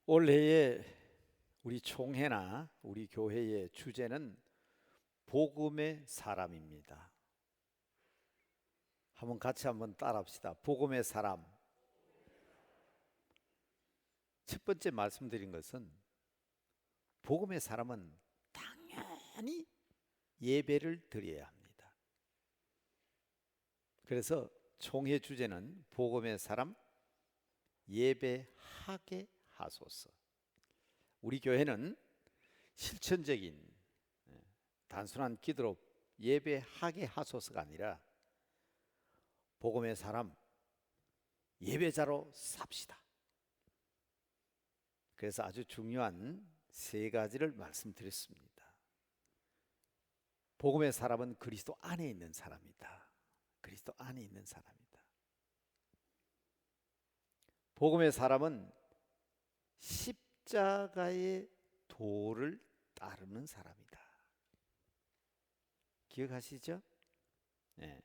올해의 우리 총회나 우리 교회의 주제는 복음의 사람입니다. 같이 따라합시다. 복음의 사람. 첫 번째 말씀드린 것은 복음의 사람은 당연히 예배를 드려야 합니다. 그래서 총회 주제는 복음의 사람 예배하게 하소서. 우리 교회는 실천적인 단순한 기도로 예배하게 하소서가 아니라 복음의 사람 예배자로 삽시다. 그래서 아주 중요한 세 가지를 말씀드렸습니다. 복음의 사람은 그리스도 안에 있는 사람이다. 그리스도 안에 있는 사람이다. 복음의 사람은 십자가의 도를 따르는 사람이다. 기억하시죠? 네.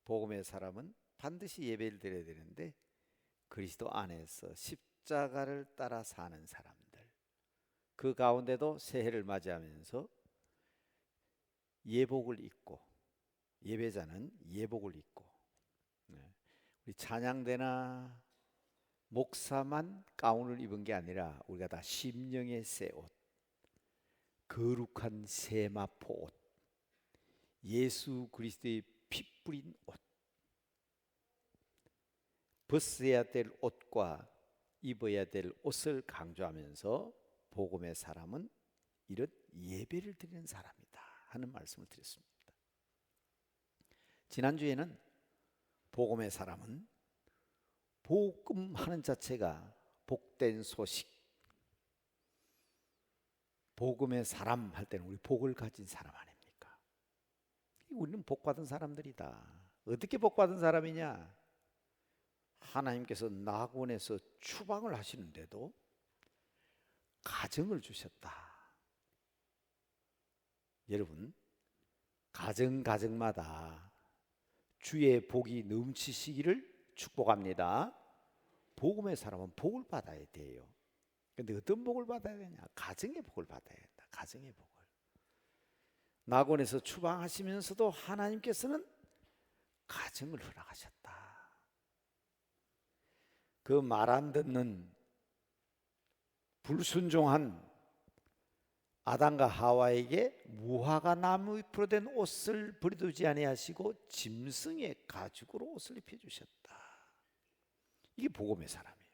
복음의 사람은 반드시 예배를 드려야 되는데 그리스도 안에서 십자가를 따라 사는 사람들, 그 가운데도 새해를 맞이하면서 예복을 입고, 예배자는 예복을 입고, 우리 찬양대나 목사만 가운을 입은 게 아니라 우리가 다 심령의 새 옷, 거룩한 세마포 옷, 예수 그리스도의 피 뿌린 옷, 벗어야 될 옷과 입어야 될 옷을 강조하면서 복음의 사람은 이런 예배를 드리는 사람이다 하는 말씀을 드렸습니다. 지난주에는 복음의 사람은 복음하는 자체가 복된 소식, 복음의 사람 할 때는 우리 복을 가진 사람 아닙니까? 우리는 복받은 사람들이다. 어떻게 복받은 사람이냐? 하나님께서 낙원에서 추방을 하시는데도 가정을 주셨다. 여러분, 가정마다 주의 복이 넘치시기를 축복합니다. 복음의 사람은 복을 받아야 돼요. 근데 어떤 복을 받아야 되냐? 가정의 복을 받아야 된다. 가정의 복을. 낙원에서 추방하시면서도 하나님께서는 가정을 허락하셨다. 그 말 안 듣는 불순종한 아담과 하와에게 무화과 나무잎으로 된 옷을 버려두지 아니하시고 짐승의 가죽으로 옷을 입혀주셨다. 이게 복음의 사람이에요.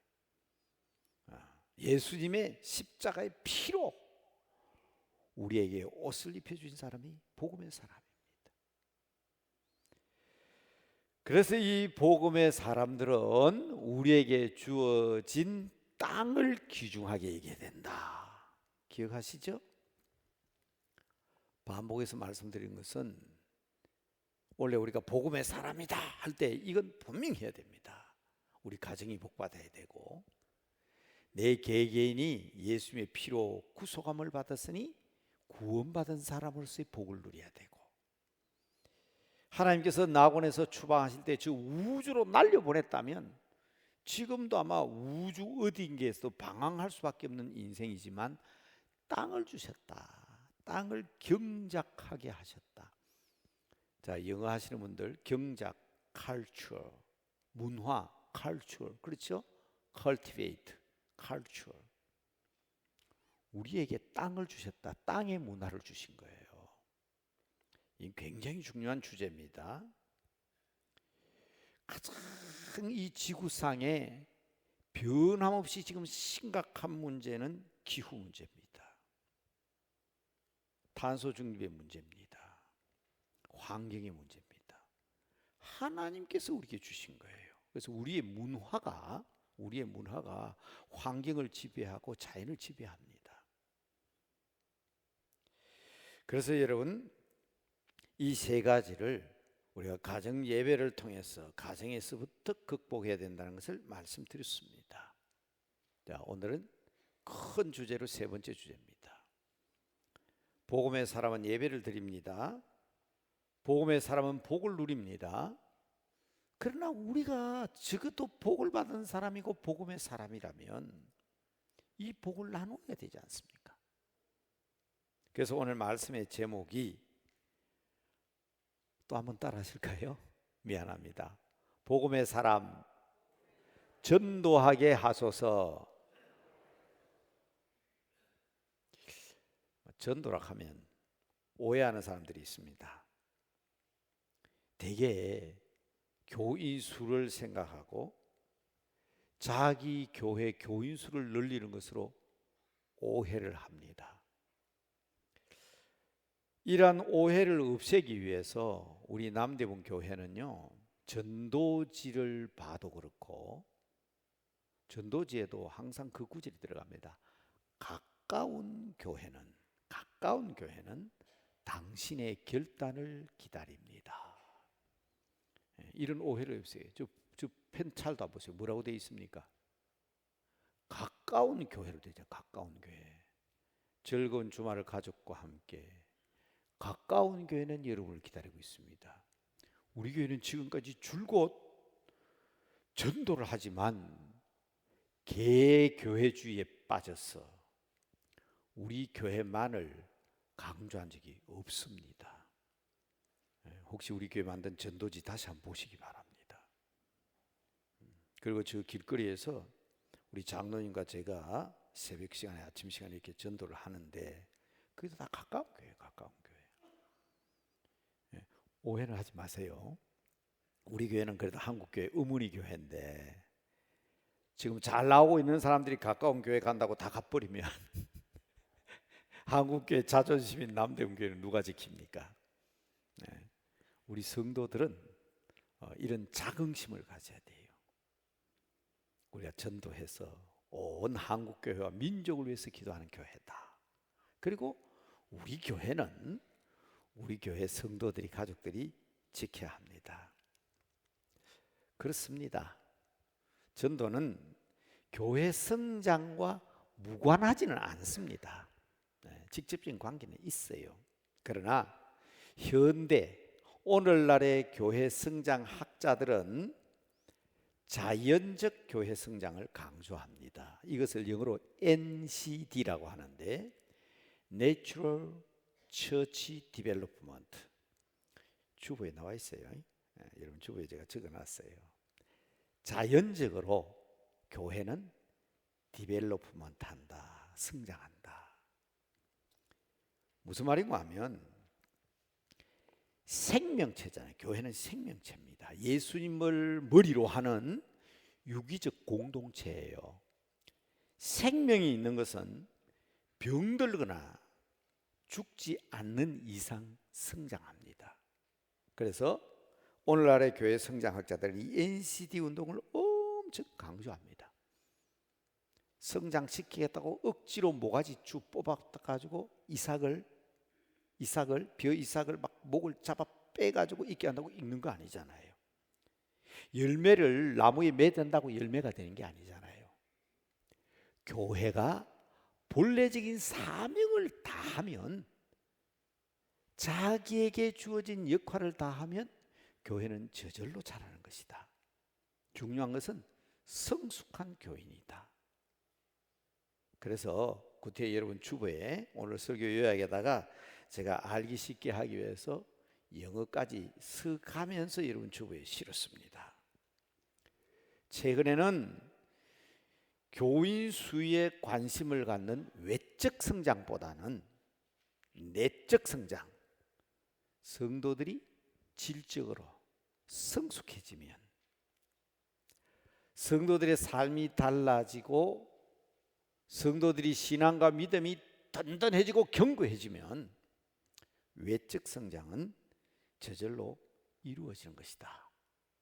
예수님의 십자가의 피로 우리에게 옷을 입혀주신 사람이 복음의 사람입니다. 그래서 이 복음의 사람들은 우리에게 주어진 땅을 귀중하게 여겨야 된다. 기억하시죠? 반복해서 말씀드린 것은 원래 우리가 복음의 사람이다 할 때 이건 분명히 해야 됩니다. 우리 가정이 복받아야 되고 내 개개인이 예수님의 피로 구속함을 받았으니 구원받은 사람으로서의 복을 누려야 되고 하나님께서 낙원에서 추방하실 때 저 우주로 날려보냈다면 지금도 아마 우주 어딘가에서 방황할 수밖에 없는 인생이지만 땅을 주셨다. 땅을 경작하게 하셨다. 자, 영어 하시는 분들 경작, culture, 문화, culture, 그렇죠? cultivate, culture. 우리에게 땅을 주셨다. 땅의 문화를 주신 거예요. 이 굉장히 중요한 주제입니다. 가장 이 지구상에 변함없이 지금 심각한 문제는 기후 문제입니다. 탄소 중립의 문제입니다. 환경의 문제입니다. 하나님께서 우리에게 주신 거예요. 그래서 우리의 문화가 환경을 지배하고 자연을 지배합니다. 그래서 여러분 이 세 가지를 우리가 가정 예배를 통해서 가정에서부터 극복해야 된다는 것을 말씀드렸습니다. 자, 오늘은 큰 주제로 세 번째 주제입니다. 복음의 사람은 예배를 드립니다. 복음의 사람은 복을 누립니다. 그러나 우리가 적어도 복을 받은 사람이고 복음의 사람이라면 이 복을 나누어야 되지 않습니까? 그래서 오늘 말씀의 제목이 또 한번 따라 하실까요? 미안합니다. 복음의 사람 전도하게 하소서. 전도라 하면 오해하는 사람들이 있습니다. 대개 교인 수를 생각하고 자기 교회 교인 수를 늘리는 것으로 오해를 합니다. 이러한 오해를 없애기 위해서 우리 남대문 교회는요, 전도지를 봐도 그렇고 전도지에도 항상 그 구절이 들어갑니다. 가까운 교회는 당신의 결단을 기다립니다. 이런 오해를 없애요. 저 펜찰도 보세요. 뭐라고 되어 있습니까? 가까운 교회로 되죠. 가까운 교회. 즐거운 주말을 가족과 함께. 가까운 교회는 여러분을 기다리고 있습니다. 우리 교회는 지금까지 줄곧 전도를 하지만 개교회주의에 빠져서 우리 교회만을 강조한 적이 없습니다. 혹시 우리 교회 만든 전도지 다시 한번 보시기 바랍니다. 그리고 저 길거리에서 우리 장로님과 제가 새벽 시간에 아침 시간에 이렇게 전도를 하는데 그게 다 가까운 교회. 오해는 하지 마세요. 우리 교회는 그래도 한국교회 의문의 교회인데 지금 잘 나오고 있는 사람들이 가까운 교회 간다고 다 가버리면 한국교회 자존심인 남대문 교회는 누가 지킵니까? 우리 성도들은 이런 자긍심을 가져야 돼요. 우리가 전도해서 온 한국교회와 민족을 위해서 기도하는 교회다. 그리고 우리 교회는 우리 교회 성도들이 가족들이 지켜야 합니다. 그렇습니다. 전도는 교회 성장과 무관하지는 않습니다. 직접적인 관계는 있어요. 그러나 현대 오늘날의 교회 성장 학자들은 자연적 교회 성장을 강조합니다. 이것을 영어로 NCD라고 하는데 Natural Church Development. 주보에 나와 있어요. 여러분 주보에 제가 적어놨어요. 자연적으로 교회는 디벨로프먼트 한다. 성장한다. 무슨 말인가 하면 생명체잖아요. 교회는 생명체입니다. 예수님을 머리로 하는 유기적 공동체예요. 생명이 있는 것은 병들거나 죽지 않는 이상 성장합니다. 그래서 오늘날의 교회 성장학자들은 이 NCD 운동을 엄청 강조합니다. 성장시키겠다고 억지로 모가지 쭉 뽑아가지고 벼 이삭을 막 목을 잡아 빼가지고 있게 한다고 익는 거 아니잖아요. 열매를 나무에 맺은다고 열매가 되는 게 아니잖아요. 교회가 본래적인 사명을 다하면, 자기에게 주어진 역할을 다하면 교회는 저절로 자라는 것이다. 중요한 것은 성숙한 교인이다. 그래서 구태 여러분 주보에 오늘 설교 요약에다가 제가 알기 쉽게 하기 위해서 영어까지 써가면서 여러분 주보에 실었습니다. 최근에는 교인 수에 관심을 갖는 외적 성장보다는 내적 성장, 성도들이 질적으로 성숙해지면, 성도들의 삶이 달라지고 성도들이 신앙과 믿음이 든든해지고 견고해지면 외적 성장은 저절로 이루어지는 것이다.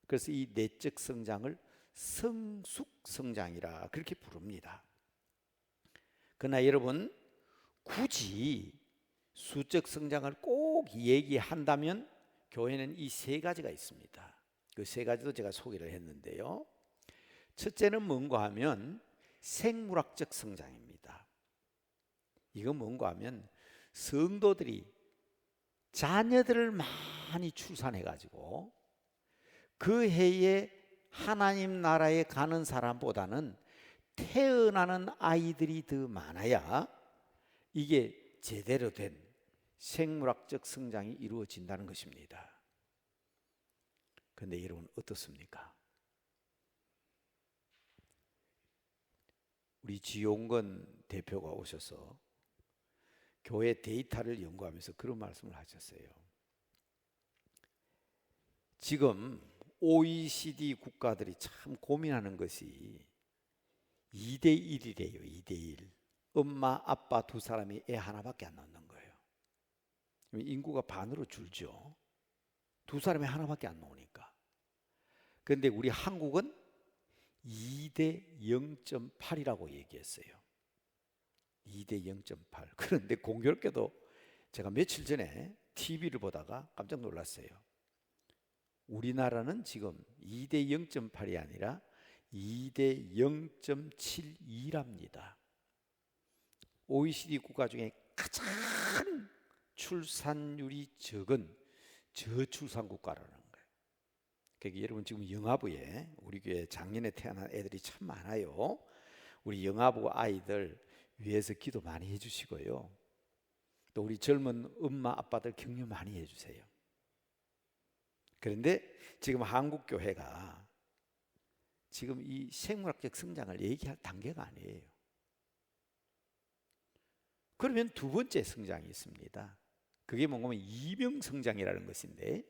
그래서 이 내적 성장을 성숙 성장이라 그렇게 부릅니다. 그러나 여러분, 굳이 수적 성장을 꼭 얘기한다면 교회는 이 세 가지가 있습니다. 그 세 가지도 제가 소개를 했는데요. 첫째는 뭔가 하면 생물학적 성장입니다. 이건 뭔가 하면 성도들이 자녀들을 많이 출산해가지고 그 해에 하나님 나라에 가는 사람보다는 태어나는 아이들이 더 많아야 이게 제대로 된 생물학적 성장이 이루어진다는 것입니다. 그런데 여러분 어떻습니까? 우리 지용건 대표가 오셔서 교회 데이터를 연구하면서 그런 말씀을 하셨어요. 지금 OECD 국가들이 참 고민하는 것이 2대1이래요. 2대1. 엄마, 아빠 두 사람이 애 하나밖에 안 낳는 거예요. 인구가 반으로 줄죠. 두 사람이 하나밖에 안 나오니까. 그런데 우리 한국은 2대 0.8이라고 얘기했어요. 2대 0.8. 그런데 공교롭게도 제가 며칠 전에 TV를 보다가 깜짝 놀랐어요. 우리나라는 지금 2대 0.8이 아니라 2대 0.72랍니다. OECD 국가 중에 가장 출산율이 적은 저출산 국가라는 거예요. 그러니까 여러분 지금 영아부에 우리 교회 작년에 태어난 애들이 참 많아요. 우리 영아부 아이들 위해서 기도 많이 해주시고요. 또 우리 젊은 엄마 아빠들 격려 많이 해주세요. 그런데 지금 한국 교회가 지금 이 생물학적 성장을 얘기할 단계가 아니에요. 그러면 두 번째 성장이 있습니다. 그게 뭐냐면 이명 성장이라는 것인데,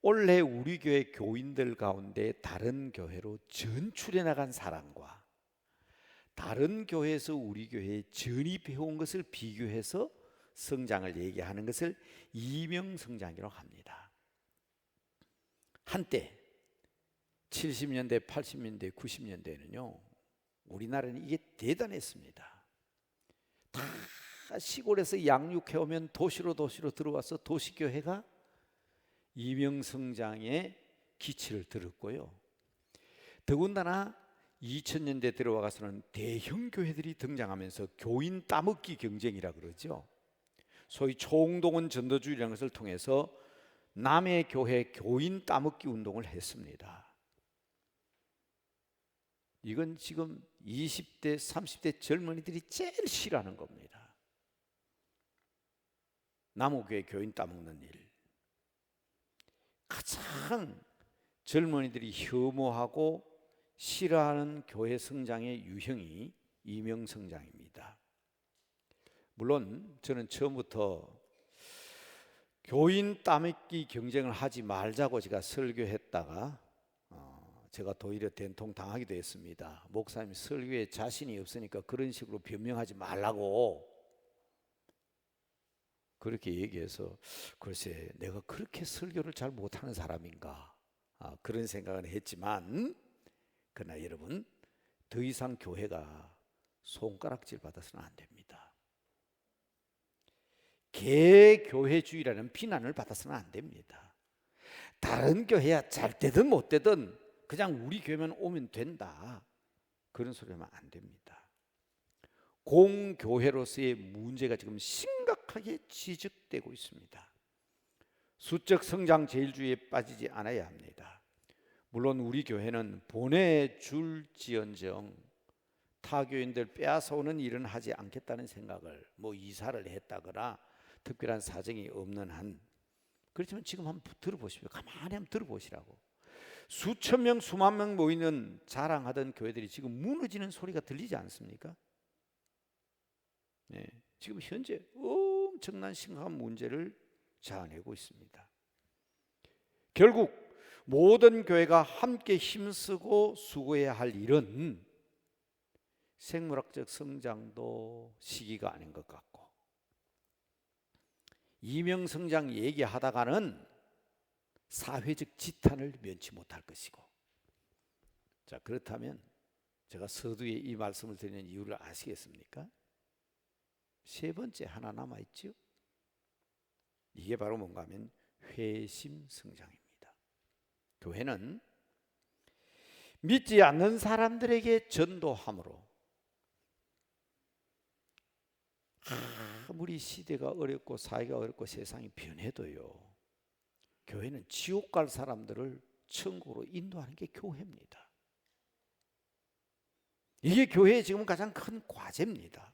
올해 우리 교회 교인들 가운데 다른 교회로 전출해 나간 사람과 다른 교회에서 우리 교회에 전입해 온 것을 비교해서 성장을 얘기하는 것을 이명 성장이라고 합니다. 한때 70년대, 80년대, 90년대에는요 우리나라는 이게 대단했습니다. 다 시골에서 양육해 오면 도시로 들어와서 도시교회가 이명성장의 기치를 들었고요. 더군다나 2000년대 들어와서는 대형 교회들이 등장하면서 교인 따먹기 경쟁이라 그러죠. 소위 총동원 전도주의라는 것을 통해서 남의 교회 교인 따먹기 운동을 했습니다. 이건 지금 20대, 30대 젊은이들이 제일 싫어하는 겁니다. 남의 교회 교인 따먹는 일. 가장 젊은이들이 혐오하고 싫어하는 교회 성장의 유형이 이명 성장입니다. 물론 저는 처음부터 교인 따먹기 경쟁을 하지 말자고 제가 설교했다가 제가 도리어 된통 당하기도 했습니다. 목사님 설교에 자신이 없으니까 그런 식으로 변명하지 말라고 그렇게 얘기해서, 글쎄 내가 그렇게 설교를 잘 못하는 사람인가 그런 생각은 했지만, 그러나 여러분 더 이상 교회가 손가락질 받아서는 안 됩니다. 개교회주의라는 비난을 받아서는 안 됩니다. 다른 교회야 잘 되든 못 되든 그냥 우리 교회만 오면 된다, 그런 소리 하면 안 됩니다. 공교회로서의 문제가 지금 심각하게 지적되고 있습니다. 수적 성장 제일주의에 빠지지 않아야 합니다. 물론 우리 교회는 보내줄지언정 타 교인들 빼앗아오는 일은 하지 않겠다는 생각을, 이사를 했다거나 특별한 사정이 없는 한, 그렇지만 지금 한번 들어보십시오. 가만히 한번 들어보시라고. 수천 명, 수만 명 모이는 자랑하던 교회들이 지금 무너지는 소리가 들리지 않습니까? 네, 지금 현재 엄청난 심각한 문제를 자아내고 있습니다. 결국 모든 교회가 함께 힘쓰고 수고해야 할 일은 생물학적 성장도 시기가 아닌 것 같고, 이명성장 얘기하다가는 사회적 지탄을 면치 못할 것이고. 자, 그렇다면 제가 서두에 이 말씀을 드리는 이유를 아시겠습니까? 세 번째 하나 남아있죠. 이게 바로 뭔가 하면 회심성장입니다. 교회는 믿지 않는 사람들에게 전도함으로, 아무리 시대가 어렵고 사회가 어렵고 세상이 변해도요, 교회는 지옥 갈 사람들을 천국으로 인도하는 게 교회입니다. 이게 교회의 지금 가장 큰 과제입니다.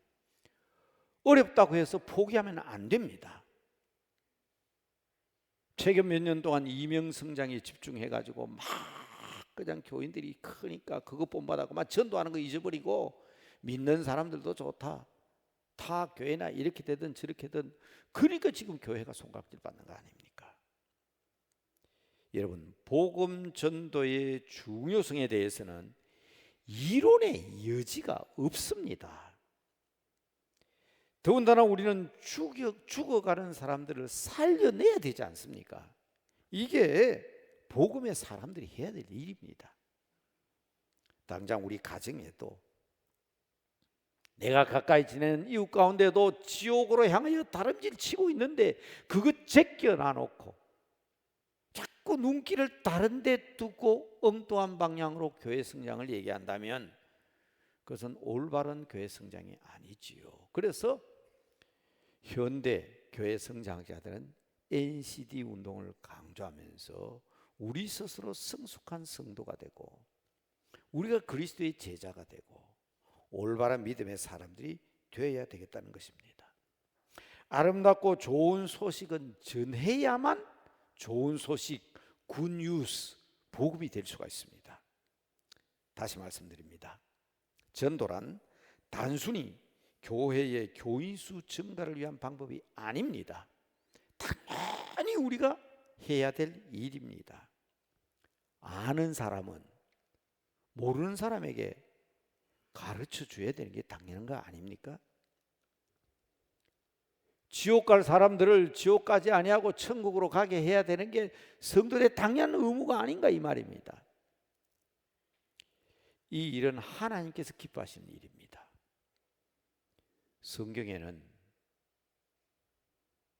어렵다고 해서 포기하면 안 됩니다. 최근 몇 년 동안 이명성장에 집중해가지고 막 그냥 교인들이 크니까 그거 본받아고 막 전도하는 거 잊어버리고 믿는 사람들도 좋다. 타 교회나 이렇게 되든 저렇게 되든 그러니까 지금 교회가 손가락질 받는 거 아닙니까? 여러분, 복음 전도의 중요성에 대해서는 이론의 여지가 없습니다. 더군다나 우리는 죽어가는 사람들을 살려내야 되지 않습니까? 이게 복음의 사람들이 해야 될 일입니다. 당장 우리 가정에도 내가 가까이 지내는 이웃 가운데도 지옥으로 향하여 다름질 치고 있는데 그거 제껴 놔놓고 자꾸 눈길을 다른 데 두고 엉뚱한 방향으로 교회 성장을 얘기한다면 그것은 올바른 교회 성장이 아니지요. 그래서 현대 교회 성장자들은 NCD 운동을 강조하면서 우리 스스로 성숙한 성도가 되고 우리가 그리스도의 제자가 되고 올바른 믿음의 사람들이 되어야 되겠다는 것입니다. 아름답고 좋은 소식은 전해야만 좋은 소식, 굿뉴스, 복음이 될 수가 있습니다. 다시 말씀드립니다. 전도란 단순히 교회의 교인 수 증가를 위한 방법이 아닙니다. 당연히 우리가 해야 될 일입니다. 아는 사람은 모르는 사람에게 가르쳐 줘야 되는 게 당연한 거 아닙니까? 지옥 갈 사람들을 지옥 가지 아니하고 천국으로 가게 해야 되는 게 성도의 당연한 의무가 아닌가 이 말입니다. 이 일은 하나님께서 기뻐하시는 일입니다. 성경에는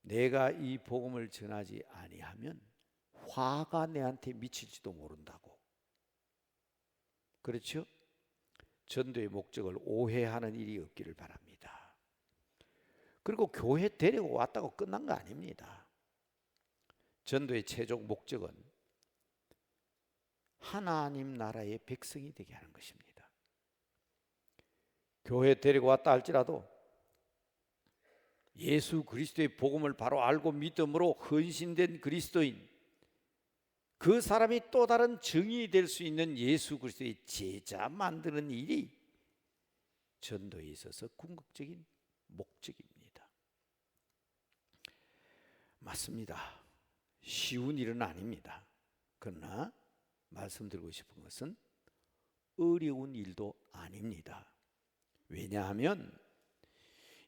내가 이 복음을 전하지 아니하면 화가 내한테 미칠지도 모른다고. 그렇죠? 전도의 목적을 오해하는 일이 없기를 바랍니다. 그리고 교회 데리고 왔다고 끝난 거 아닙니다. 전도의 최종 목적은 하나님 나라의 백성이 되게 하는 것입니다. 교회 데리고 왔다 할지라도 예수 그리스도의 복음을 바로 알고 믿음으로 헌신된 그리스도인, 그 사람이 또 다른 증인이 될 수 있는 예수 그리스도의 제자 만드는 일이 전도에 있어서 궁극적인 목적입니다. 맞습니다. 쉬운 일은 아닙니다. 그러나 말씀드리고 싶은 것은 어려운 일도 아닙니다. 왜냐하면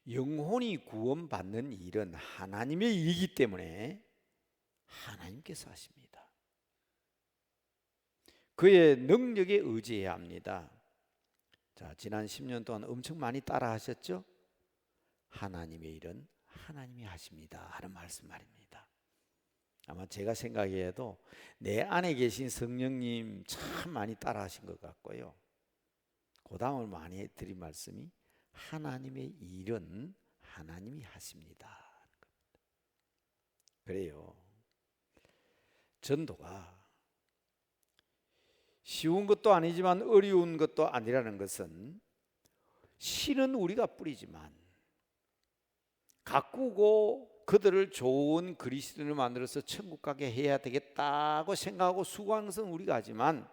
영혼이 구원받는 일은 하나님의 일이기 때문에 하나님께서 하십니다. 그의 능력에 의지해야 합니다. 자, 지난 10년 동안 엄청 많이 따라 하셨죠? 하나님의 일은 하나님이 하십니다 하는 말씀 말입니다. 아마 제가 생각해도 내 안에 계신 성령님 참 많이 따라 하신 것 같고요. 그 다음을 많이 드린 말씀이 하나님의 일은 하나님이 하십니다. 그래요. 전도가 쉬운 것도 아니지만 어려운 것도 아니라는 것은 씨는 우리가 뿌리지만 가꾸고 그들을 좋은 그리스도인을 만들어서 천국 가게 해야 되겠다고 생각하고 수고하는 것은 우리가 하지만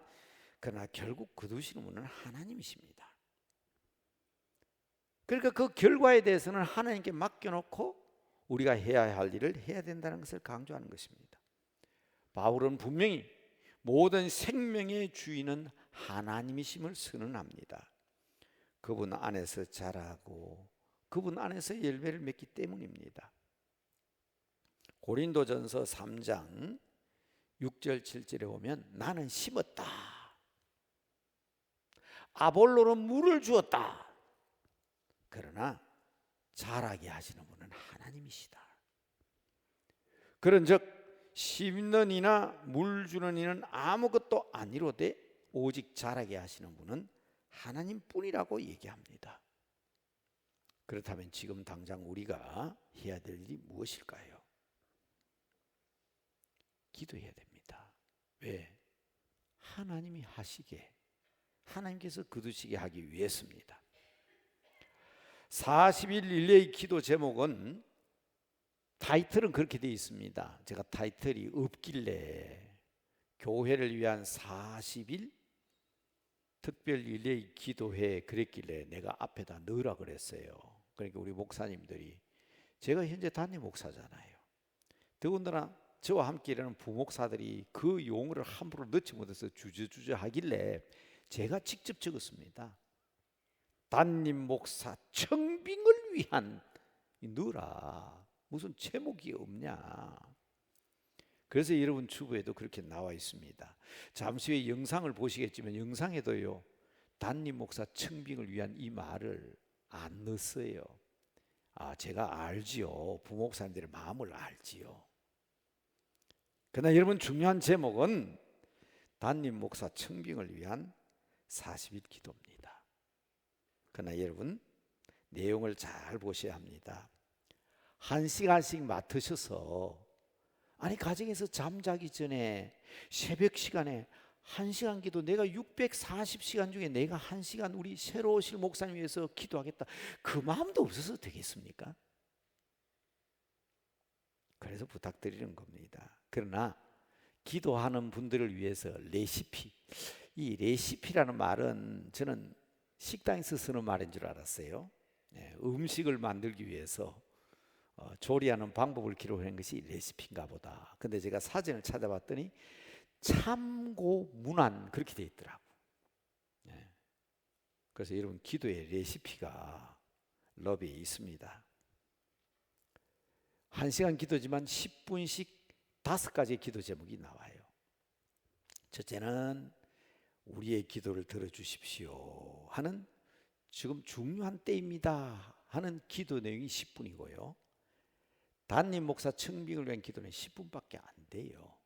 그러나 결국 거두시는 분은 하나님이십니다. 그러니까 그 결과에 대해서는 하나님께 맡겨놓고 우리가 해야 할 일을 해야 된다는 것을 강조하는 것입니다. 바울은 분명히 모든 생명의 주인은 하나님이심을 선언합니다. 그분 안에서 자라고 그분 안에서 열매를 맺기 때문입니다. 고린도전서 3장 6절 7절에 보면 나는 심었다, 아볼로는 물을 주었다, 그러나 자라게 하시는 분은 하나님이시다. 그런즉 심는 이나 물 주는 이는 아무것도 아니로되 오직 자라게 하시는 분은 하나님뿐이라고 얘기합니다. 그렇다면 지금 당장 우리가 해야 될 일이 무엇일까요? 기도해야 됩니다. 왜? 하나님이 하시게, 하나님께서 거두시게 하기 위해서입니다. 40일 릴레이 기도 제목은 타이틀은 그렇게 되어 있습니다. 제가 타이틀이 없길래 교회를 위한 40일 특별 릴레이 기도회 그랬길래 내가 앞에다 넣으라 그랬어요. 그러니까 우리 목사님들이, 제가 현재 담임 목사잖아요. 더군다나 저와 함께 일하는 부목사들이 그 용어를 함부로 넣지 못해서 주저주저 하길래 제가 직접 적었습니다. 담임 목사 청빙을 위한, 넣으라. 무슨 제목이 없냐. 그래서 여러분 주부에도 그렇게 나와 있습니다. 잠시 후에 영상을 보시겠지만 영상에도요, 담임 목사 청빙을 위한 이 말을 안 넣었어요. 제가 알지요. 부목사님들의 마음을 알지요. 그러나 여러분, 중요한 제목은 담임 목사 청빙을 위한 40일 기도입니다. 그러나 여러분, 내용을 잘 보셔야 합니다. 1시간씩 맡으셔서, 아니 가정에서 잠자기 전에 새벽 시간에 1시간 기도, 내가 640시간 중에 내가 1시간 우리 새로 오실 목사님 위해서 기도하겠다, 그 마음도 없어서 되겠습니까? 그래서 부탁드리는 겁니다. 그러나 기도하는 분들을 위해서 레시피, 이 레시피라는 말은 저는 식당에서 쓰는 말인 줄 알았어요. 음식을 만들기 위해서 조리하는 방법을 기록한 것이 레시피인가 보다. 근데 제가 사전을 찾아봤더니 참고 문안 그렇게 돼 있더라고. 그래서 여러분, 기도의 레시피가 러비에 있습니다. 1시간 기도지만 10분씩 5가지의 기도 제목이 나와요. 첫째는 우리의 기도를 들어주십시오 하는, 지금 중요한 때입니다 하는 기도 내용이 10분이고요. 담임 목사 청빙을 위한 기도는 10분밖에 안 돼요.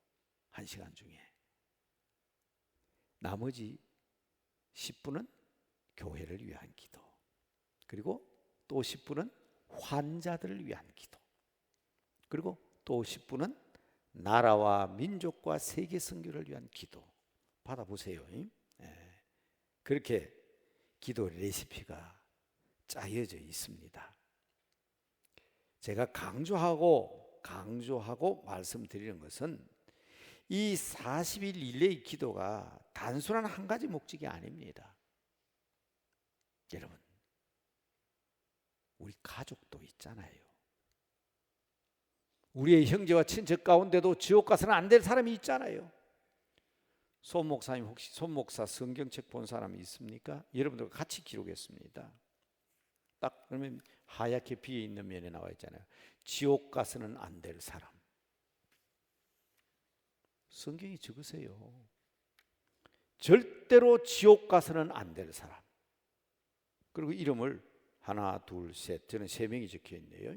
1시간 중에. 나머지 10분은 교회를 위한 기도, 그리고 또 10분은 환자들을 위한 기도, 그리고 또 10분은 나라와 민족과 세계 선교를 위한 기도. 받아보세요. 그렇게 기도 레시피가 짜여져 있습니다. 제가 강조하고 말씀드리는 것은 이 40일 릴레이 기도가 단순한 한 가지 목적이 아닙니다. 여러분, 우리 가족도 있잖아요. 우리의 형제와 친척 가운데도 지옥 가서는 안 될 사람이 있잖아요. 손 목사님, 혹시 손 목사 성경책 본 사람이 있습니까? 여러분들과 같이 기록했습니다. 딱 그러면 하얗게 비어 있는 면에 나와 있잖아요. 지옥 가서는 안 될 사람. 성경이 적으세요. 절대로 지옥 가서는 안 될 사람. 그리고 이름을 하나, 둘, 셋, 저는 3명이 적혀 있네요.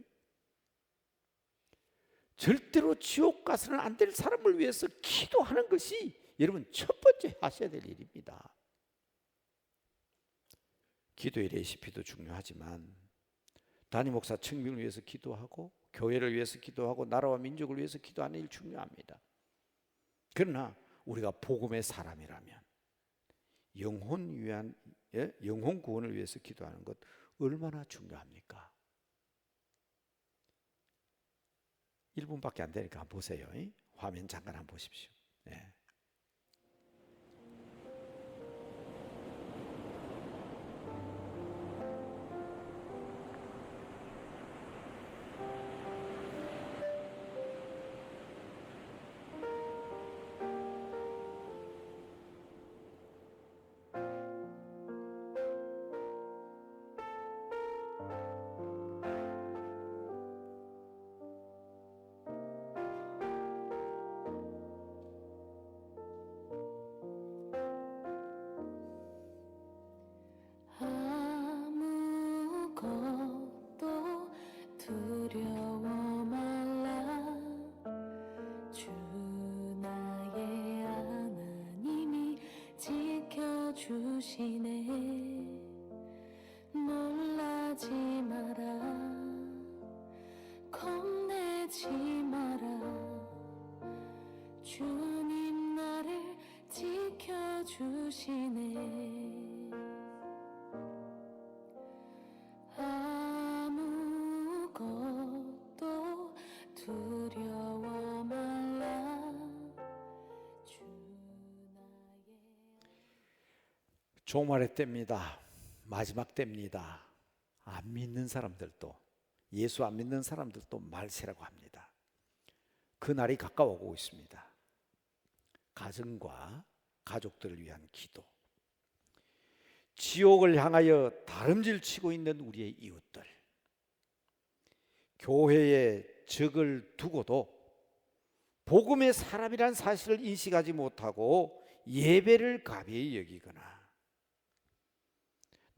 절대로 지옥 가서는 안 될 사람을 위해서 기도하는 것이 여러분 첫 번째 하셔야 될 일입니다. 기도의 레시피도 중요하지만 담임 목사 청빙을 위해서 기도하고 교회를 위해서 기도하고 나라와 민족을 위해서 기도하는 일 중요합니다. 그러나 우리가 복음의 사람이라면 영혼 구원을 위해서 기도하는 것 얼마나 중요합니까? 1분밖에 안 되니까 한번 보세요. 화면 잠깐 한번 보십시오. 아무것도 두려워 말라. 주 나의 하나님이 지켜주시네. 놀라지 마라. 겁내지 마라. 주님 나를 지켜주시네. 종말의 때입니다. 마지막 때입니다. 안 믿는 사람들도, 예수 안 믿는 사람들도 말세라고 합니다. 그 날이 가까워오고 있습니다. 가정과 가족들을 위한 기도, 지옥을 향하여 다름질 치고 있는 우리의 이웃들, 교회에 적을 두고도 복음의 사람이란 사실을 인식하지 못하고 예배를 가벼이 여기거나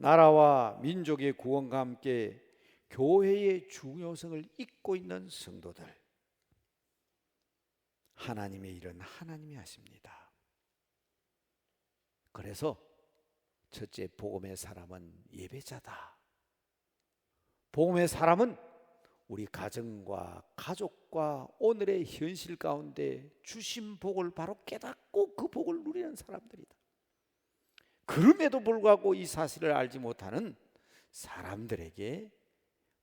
나라와 민족의 구원과 함께 교회의 중요성을 잊고 있는 성도들, 하나님의 일은 하나님이 하십니다. 그래서 첫째, 복음의 사람은 예배자다. 복음의 사람은 우리 가정과 가족과 오늘의 현실 가운데 주신 복을 바로 깨닫고 그 복을 누리는 사람들이다. 그럼에도 불구하고 이 사실을 알지 못하는 사람들에게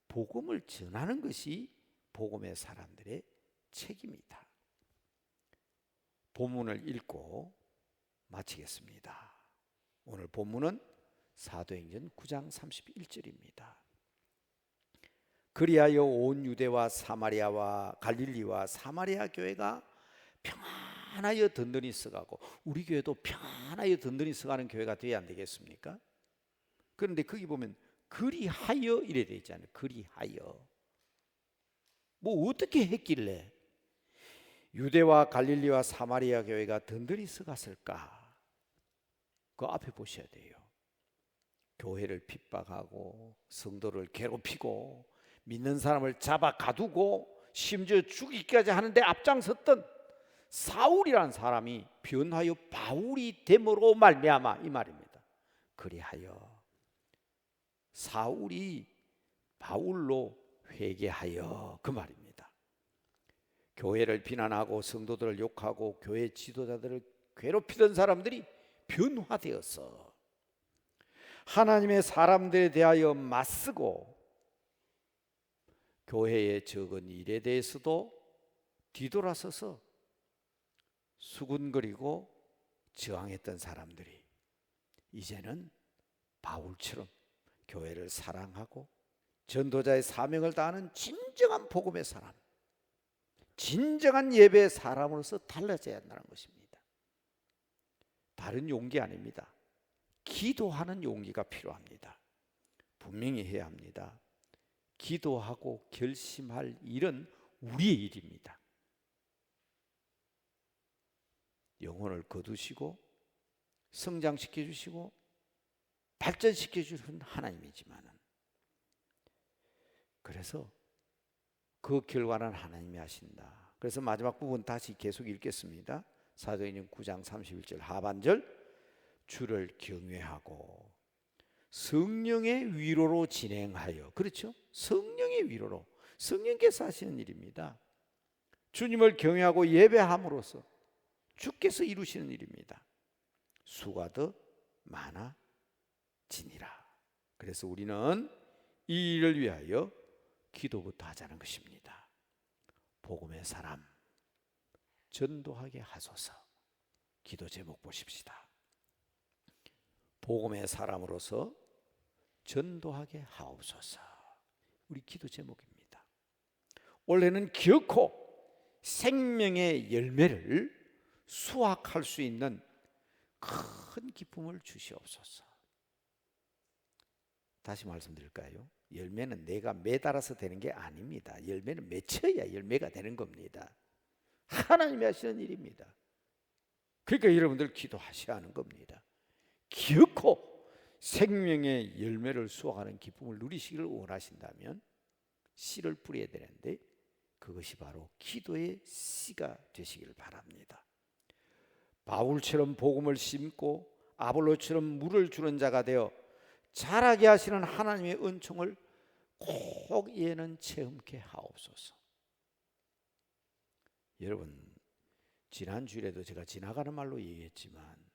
복음을 전하는 것이 복음의 사람들의 책임이다. 본문을 읽고 마치겠습니다. 오늘 본문은 사도행전 9장 31절입니다. 그리하여 온 유대와 사마리아와 갈릴리와 사마리아 교회가 평안하여 든든히 서가고, 우리 교회도 평안하여 든든히 서가는 교회가 되어야 안 되겠습니까? 그런데 거기 보면 그리하여 이래 돼 있잖아요. 그리하여 뭐 어떻게 했길래 유대와 갈릴리와 사마리아 교회가 든든히 서갔을까? 그 앞에 보셔야 돼요. 교회를 핍박하고 성도를 괴롭히고 믿는 사람을 잡아 가두고 심지어 죽이기까지 하는데 앞장섰던 사울이라는 사람이 변하여 바울이 됨으로 말미암아, 이 말입니다. 그리하여 사울이 바울로 회개하여, 그 말입니다. 교회를 비난하고 성도들을 욕하고 교회 지도자들을 괴롭히던 사람들이 변화되어서 하나님의 사람들에 대하여 맞서고 교회의 적은 일에 대해서도 뒤돌아서서 수군거리고 저항했던 사람들이 이제는 바울처럼 교회를 사랑하고 전도자의 사명을 다하는 진정한 복음의 사람, 진정한 예배의 사람으로서 달라져야 한다는 것입니다. 다른 용기 아닙니다. 기도하는 용기가 필요합니다. 분명히 해야 합니다. 기도하고 결심할 일은 우리의 일입니다. 영혼을 거두시고 성장시켜 주시고 발전시켜 주는 하나님이지만은, 그래서 그 결과는 하나님이 하신다. 그래서 마지막 부분 다시 계속 읽겠습니다. 사도행전 9장 31절 하반절, 주를 경외하고 성령의 위로로 진행하여, 그렇죠? 성령의 위로로, 성령께서 하시는 일입니다. 주님을 경외하고 예배함으로써 주께서 이루시는 일입니다. 수가 더 많아지니라. 그래서 우리는 이 일을 위하여 기도부터 하자는 것입니다. 복음의 사람 전도하게 하소서. 기도 제목 보십시다. 복음의 사람으로서 전도하게 하옵소서. 우리 기도 제목입니다. 올해는 기어코 생명의 열매를 수확할 수 있는 큰 기쁨을 주시옵소서. 다시 말씀드릴까요? 열매는 내가 매달아서 되는 게 아닙니다. 열매는 맺혀야 열매가 되는 겁니다. 하나님이 하시는 일입니다. 그러니까 여러분들 기도하셔야 하는 겁니다. 기어코 생명의 열매를 수확하는 기쁨을 누리시기를 원하신다면 씨를 뿌려야 되는데, 그것이 바로 기도의 씨가 되시길 바랍니다. 바울처럼 복음을 심고 아볼로처럼 물을 주는 자가 되어 자라게 하시는 하나님의 은총을 꼭 이에는 체험케 하옵소서. 여러분, 지난주에도 제가 지나가는 말로 얘기했지만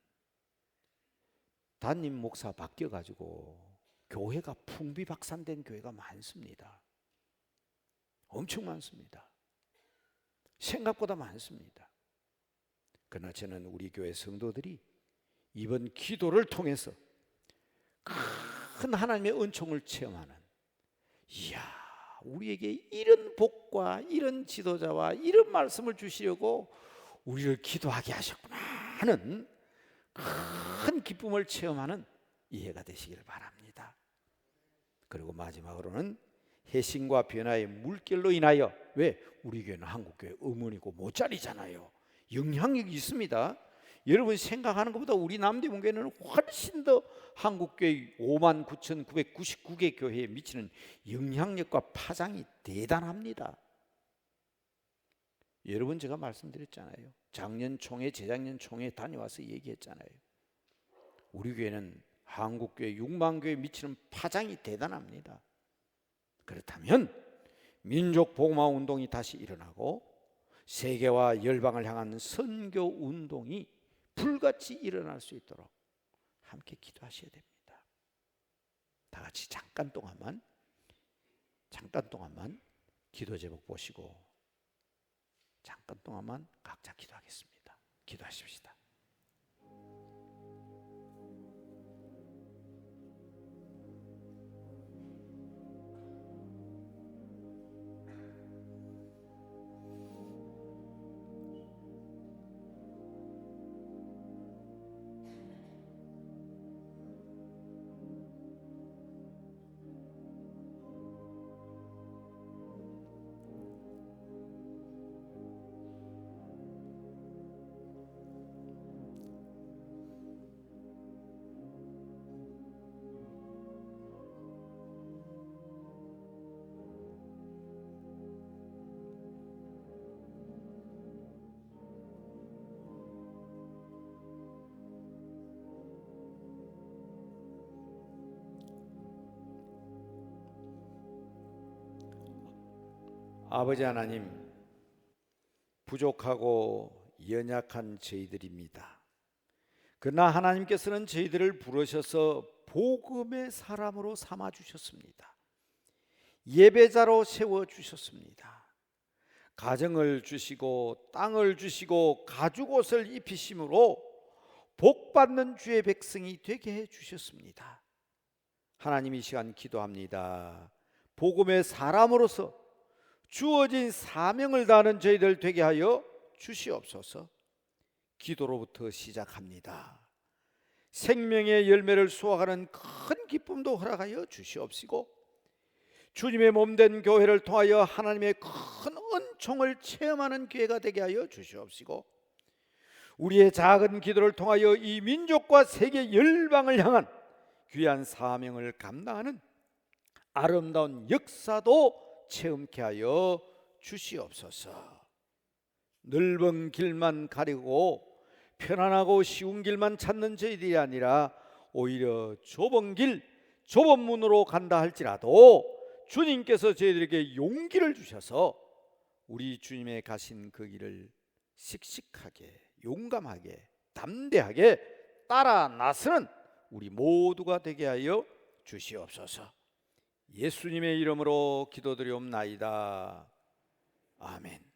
담임 목사 바뀌어가지고 교회가 풍비박산된 교회가 많습니다. 엄청 많습니다. 생각보다 많습니다. 그러나 저는 우리 교회 성도들이 이번 기도를 통해서 큰 하나님의 은총을 체험하는, 이야, 우리에게 이런 복과 이런 지도자와 이런 말씀을 주시려고 우리를 기도하게 하셨구나 하는 큰 기쁨을 체험하는 이해가 되시기를 바랍니다. 그리고 마지막으로는 해신과 변화의 물결로 인하여, 왜? 우리 교회는 한국교회 음원이고 모짜리잖아요. 영향력이 있습니다. 여러분 생각하는 것보다 우리 남대문교회는 훨씬 더 한국교회 59,999개 교회에 미치는 영향력과 파장이 대단합니다. 여러분 제가 말씀드렸잖아요. 작년 총회, 재작년 총회 다녀와서 얘기했잖아요. 우리 교회는 한국교회 6만 교회에 미치는 파장이 대단합니다. 그렇다면 민족 복음화 운동이 다시 일어나고 세계와 열방을 향한 선교 운동이 불같이 일어날 수 있도록 함께 기도하셔야 됩니다. 다 같이 잠깐 동안만 기도 제목 보시고 잠깐 동안만 각자 기도하겠습니다. 기도하십시다. 아버지 하나님, 부족하고 연약한 저희들입니다. 그러나 하나님께서는 저희들을 부르셔서 복음의 사람으로 삼아주셨습니다. 예배자로 세워주셨습니다. 가정을 주시고 땅을 주시고 가죽옷을 입히심으로 복받는 주의 백성이 되게 해주셨습니다. 하나님, 이 시간 기도합니다. 복음의 사람으로서 주어진 사명을 다하는 저희들 되게 하여 주시옵소서. 기도로부터 시작합니다. 생명의 열매를 수확하는 큰 기쁨도 허락하여 주시옵시고, 주님의 몸된 교회를 통하여 하나님의 큰 은총을 체험하는 교회가 되게 하여 주시옵시고, 우리의 작은 기도를 통하여 이 민족과 세계 열방을 향한 귀한 사명을 감당하는 아름다운 역사도 체험케 하여 주시옵소서. 넓은 길만 가리고 편안하고 쉬운 길만 찾는 저희들이 아니라 오히려 좁은 길, 좁은 문으로 간다 할지라도 주님께서 저희들에게 용기를 주셔서 우리 주님의 가신 그 길을 씩씩하게, 용감하게, 담대하게 따라 나서는 우리 모두가 되게 하여 주시옵소서. 예수님의 이름으로 기도드리옵나이다. 아멘.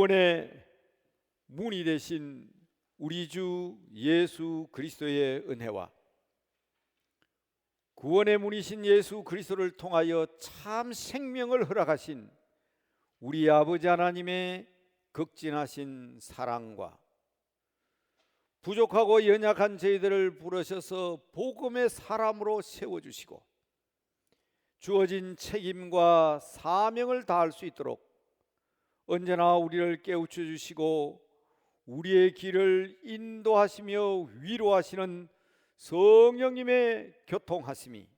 구원의 문이 되신 우리 주 예수 그리스도의 은혜와 구원의 문이신 예수 그리스도를 통하여 참 생명을 허락하신 우리 아버지 하나님의 극진하신 사랑과 부족하고 연약한 저희들을 부르셔서 복음의 사람으로 세워주시고 주어진 책임과 사명을 다할 수 있도록 언제나 우리를 깨우쳐 주시고 우리의 길을 인도하시며 위로하시는 성령님의 교통하심이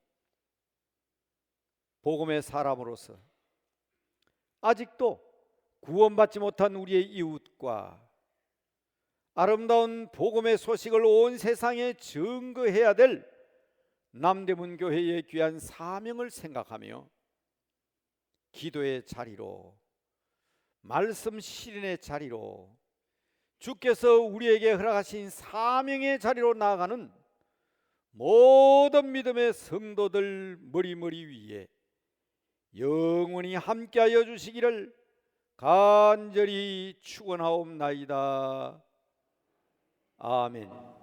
복음의 사람으로서 아직도 구원받지 못한 우리의 이웃과 아름다운 복음의 소식을 온 세상에 증거해야 될 남대문 교회의 귀한 사명을 생각하며 기도의 자리로 말씀 실현의 자리로 주께서 우리에게 허락하신 사명의 자리로 나아가는 모든 믿음의 성도들 머리머리 위에 영원히 함께하여 주시기를 간절히 축원하옵나이다. 아멘.